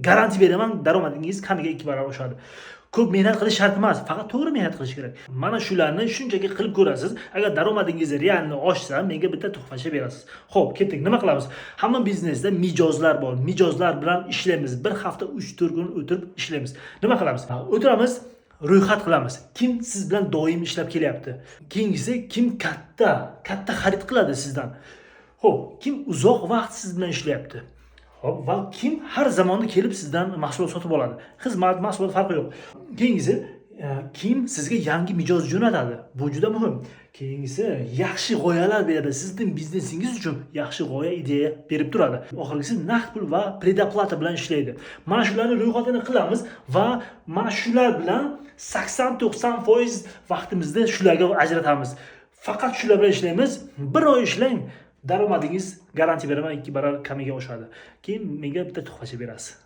garantiya beraman, daromadingiz kamiga 2 barobar oshadi. Ko'p mehnat qilish shart emas, faqat to'g'ri mehnat qilish kerak. Mana shularni shunchaki qilib ko'rasiz. Agar daromadingiz realni oshsa, menga bitta tuhfacha berasiz. Xo'p, ketdik. Nima qilamiz? Hamma biznesda mijozlar bor. Mijozlar bilan ishlaymiz. Bir hafta 3-4 kun o'tirib ishlaymiz. Nima qilamiz? O'tiramiz, ro'yxat qilamiz. Kim siz bilan doim ishlab kelyapti? Keyingisi kim katta xarid qiladi sizdan? Xo'p, kim uzoq vaqt siz bilan ishlayapti? Hop, va kim har zamonda kelib sizdan mahsulot sotib oladi? Xizmat, mahsulot farqi yo'q. Keyingisi, kim sizga yangi mijoz jo'natadi? Bu juda muhim. Keyingisi, yaxshi g'oyalar beradi. Sizning biznesingiz uchun yaxshi g'oya, ideya berib turadi. Oxirgisi naqd pul va predoplata bilan ishlaydi. Mana shularni ro'yxatini qilamiz va mana shular bilan 80-90% vaqtimizni shularga ajratamiz. Faqat shular bilan ishlaymiz. 1 oy ishlang. Daromadingiz garantiya beraman 2 barobar kamiga oshadi. Keyin menga bitta tuhfacha berasiz.